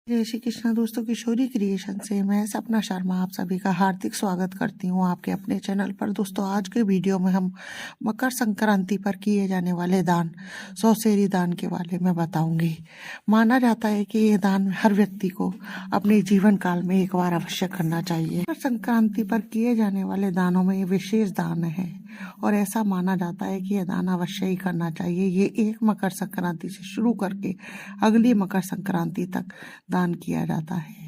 जय श्री कृष्णा दोस्तों, किशोरी क्रिएशन से मैं सपना शर्मा आप सभी का हार्दिक स्वागत करती हूँ आपके अपने चैनल पर। दोस्तों, आज के वीडियो में हम मकर संक्रांति पर किए जाने वाले दान, सौसेरी दान के बारे में बताऊंगी। माना जाता है कि ये दान हर व्यक्ति को अपने जीवन काल में एक बार अवश्य करना चाहिए। मकर संक्रांति पर किए जाने वाले दानों में ये विशेष दान है और ऐसा माना जाता है कि यह दान अवश्य ही करना चाहिए। ये एक मकर संक्रांति से शुरू करके अगली मकर संक्रांति तक दान किया जाता है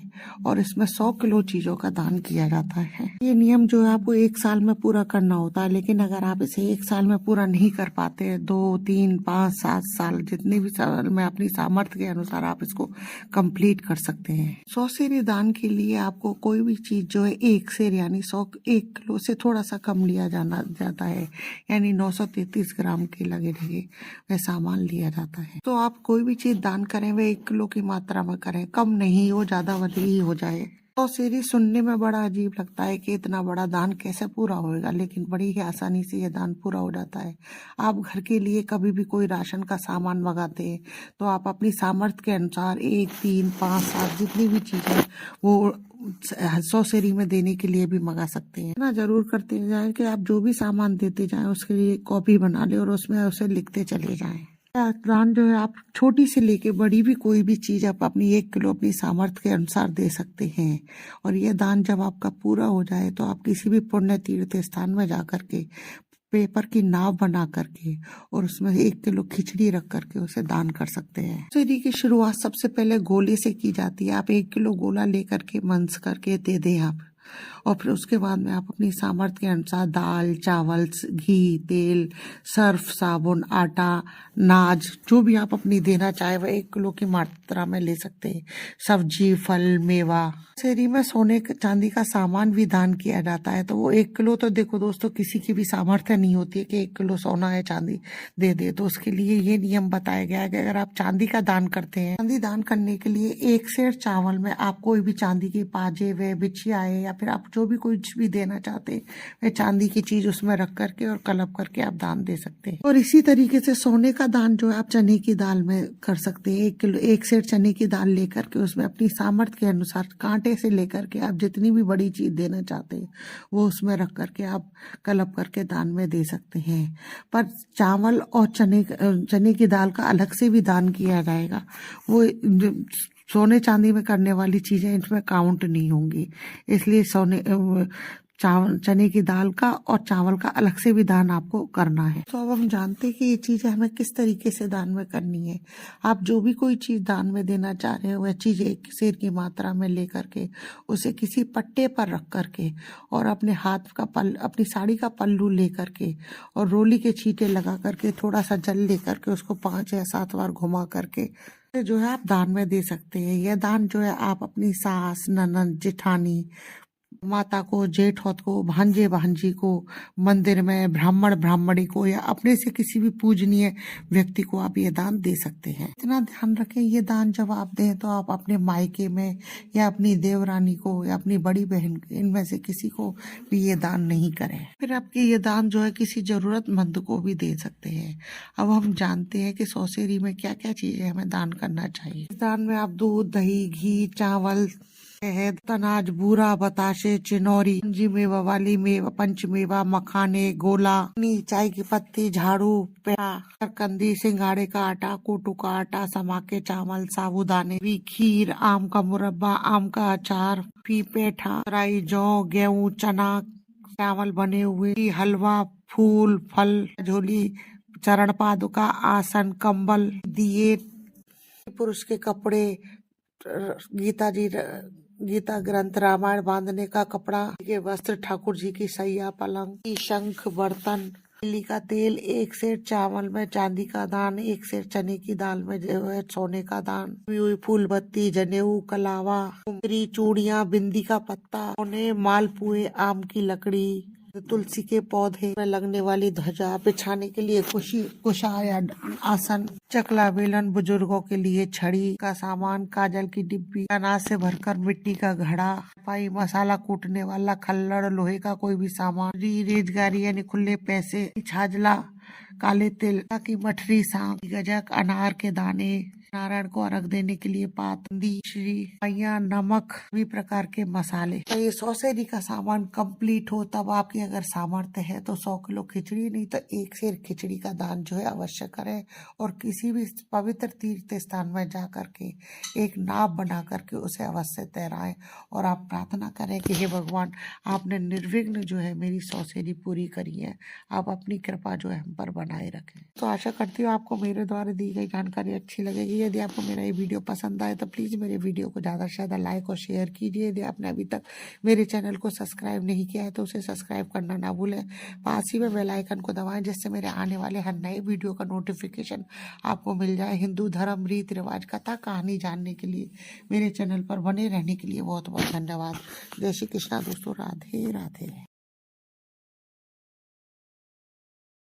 और इसमें 100 किलो चीजों का दान किया जाता है। ये नियम जो है आपको 1 साल में पूरा करना होता है, लेकिन अगर आप इसे 1 साल में पूरा नहीं कर पाते, 2, 3, 5, 7 साल जितने भी साल में अपनी सामर्थ्य के अनुसार आप इसको कंप्लीट कर सकते हैं। 100 सेर दान के लिए आपको कोई भी चीज जो है 1 सेर यानी 1 किलो से थोड़ा सा कम लिया जाता है, यानी 933 ग्राम के लगे वह सामान लिया जाता है। तो आप कोई भी चीज दान करें वह 1 किलो की मात्रा में करें, कम नहीं हो, ज्यादा ही हो जाए। तो सीरी सुनने में बड़ा अजीब लगता है कि इतना बड़ा दान कैसे पूरा होएगा, लेकिन बड़ी ही आसानी से ये दान पूरा हो जाता है। आप घर के लिए कभी भी कोई राशन का सामान मंगाते हैं तो आप अपनी सामर्थ्य के अनुसार 1, 3, 5, 7 जितनी भी चीजें वो 100 सेरी में देने के लिए भी मंगा सकते हैं। ना जरूर करते जाएं कि आप जो भी सामान देते जाएं उसके लिए कॉपी बना ले और उसमें उसे लिखते चले जाएं। दान जो है आप छोटी से लेके बड़ी भी कोई भी चीज आप अपनी 1 किलो अपनी सामर्थ्य के अनुसार दे सकते हैं। और यह दान जब आपका पूरा हो जाए तो आप किसी भी पुण्य तीर्थ स्थान में जा करके पेपर की नाव बना करके और उसमें 1 किलो खिचड़ी रख करके उसे दान कर सकते हैं। सौसेरी की शुरुआत सबसे पहले गोले से की जाती है। आप 1 किलो गोला लेकर के मंस करके दे दें आप, और फिर उसके बाद में आप अपनी सामर्थ्य के अनुसार दाल, चावल, घी, तेल, सर्फ, साबुन, आटा, नाज जो भी आप अपनी देना चाहे वह 1 किलो की मात्रा में ले सकते हैं। सब्जी, फल, मेवा। सेरी में सोने चांदी का सामान भी दान किया जाता है। तो वो 1 किलो तो देखो दोस्तों किसी की भी सामर्थ्य नहीं होती है कि 1 किलो सोना है चांदी दे। तो उसके लिए ये नियम बताया गया है कि अगर आप चांदी का दान करते हैं, चांदी दान करने के लिए 1 सेर चावल में आप कोई भी चांदी की पाजे व बिछिया है या फिर आप जो भी कुछ भी देना चाहते हैं वह चांदी की चीज उसमें रख करके और कलप करके आप दान दे सकते हैं। और इसी तरीके से सोने का दान जो है आप चने की दाल में कर सकते हैं। 1 सेर चने की दाल लेकर के उसमें अपनी सामर्थ्य के अनुसार कांटे से लेकर के आप जितनी भी बड़ी चीज देना चाहते हैं वो उसमें रख करके आप कलप करके दान में दे सकते हैं। पर चावल और चने की दाल का अलग से भी दान किया जाएगा। वो सोने चांदी में करने वाली चीजें इसमें काउंट नहीं होंगी, इसलिए चने की दाल का और चावल का अलग से भी दान आपको करना है। तो अब हम जानते हैं कि ये चीजें हमें किस तरीके से दान में करनी है। आप जो भी कोई चीज दान में देना चाह रहे हो वह चीज 1 सेर की मात्रा में लेकर के उसे किसी पट्टे पर रख करके और अपने हाथ का अपनी साड़ी का पल्लू लेकर के और रोली के छींटे लगा करके थोड़ा सा जल लेकर के उसको 5 या 7 बार घुमा करके जो है आप दान में दे सकते हैं। यह दान जो है आप अपनी सास, ननद, जेठानी, माता को, जेठौत को, भांजे भांजी को, मंदिर में ब्राह्मण ब्राह्मणी को या अपने से किसी भी पूजनीय व्यक्ति को आप ये दान दे सकते हैं। इतना ध्यान रखें, ये दान जब आप दें तो आप अपने मायके में या अपनी देवरानी को या अपनी बड़ी बहन, इनमें से किसी को भी ये दान नहीं करें। फिर आपकी ये दान जो है किसी जरूरतमंद को भी दे सकते हैं। अब हम जानते हैं कि सौसेरी में क्या क्या चीजें हमें दान करना चाहिए। इस दान में आप दूध, दही, घी, चावल, शहद, अनाज, बूरा, बताशे, चिनौरी, मेवा वाली मेवा, पंचमेवा, मखाने, गोला, चाय की पत्ती, झाड़ू, पेड़ा, करकंदी, सिंगाड़े का आटा, कोटू का आटा, समाके चावल, साबूदाने, खीर, आम का मुरब्बा, आम का अचार, पेठा, राई, जौ, गेहूं, चना, चावल बने हुए, हलवा, फूल, फल, झोली, चरण पादुका, आसन, कंबल, दिए, पुरुष के कपड़े, गीता ग्रंथ, रामायण बांधने का कपड़ा के वस्त्र, ठाकुर जी की सैया, पलंग, शंख, बर्तन, तिली का तेल, 1 सेर चावल में चांदी का दान, 1 सेर चने की दाल में जो है सोने का दान, फूल बत्ती, जनेऊ, कलावा, चूड़ियाँ, बिंदी का पत्ता, सोने, मालपुए, आम की लकड़ी, तुलसी के पौधे में लगने वाली ध्वजा, बिछाने के लिए कुशा या आसन, चकला, बेलन, बुजुर्गों के लिए छड़ी का सामान, काजल की डिब्बी, अनाज से भरकर मिट्टी का घड़ा, पाई, मसाला कूटने वाला खल्लड़, लोहे का कोई भी सामान, रेजगारी यानी खुले पैसे, छाजला, काले तिल की मठरी, सांप, गजक, अनार के दाने, नारायण को अर्घ देने के लिए पातंदी, श्री मैया, नमक, सभी प्रकार के मसाले। तो ये 100 सेरी का सामान कंप्लीट हो तब आपकी अगर सामर्थ्य है तो 100 किलो खिचड़ी, नहीं तो 1 सेर खिचड़ी का दान जो है अवश्य करें। और किसी भी पवित्र तीर्थ स्थान में जा करके एक नाव बना करके उसे अवश्य तैराएं और आप प्रार्थना करें कि हे भगवान, आपने निर्विघ्न जो है मेरी 100 सेरी पूरी करी है, आप अपनी कृपा जो है हम पर बनाए रखें। तो आशा करती हूँ आपको मेरे द्वारा दी गई जानकारी अच्छी लगेगी। यदि आपको मेरा ये वीडियो पसंद आए तो प्लीज़ मेरे वीडियो को ज़्यादा से ज़्यादा लाइक और शेयर कीजिए। यदि आपने अभी तक मेरे चैनल को सब्सक्राइब नहीं किया है तो उसे सब्सक्राइब करना ना भूलें। पास ही में बेल आइकन को दबाएं जिससे मेरे आने वाले हर नए वीडियो का नोटिफिकेशन आपको मिल जाए। हिंदू धर्म, रीति रिवाज, कथा कहानी जानने के लिए मेरे चैनल पर बने रहने के लिए बहुत बहुत धन्यवाद। जय श्री कृष्णा दोस्तों, राधे राधे।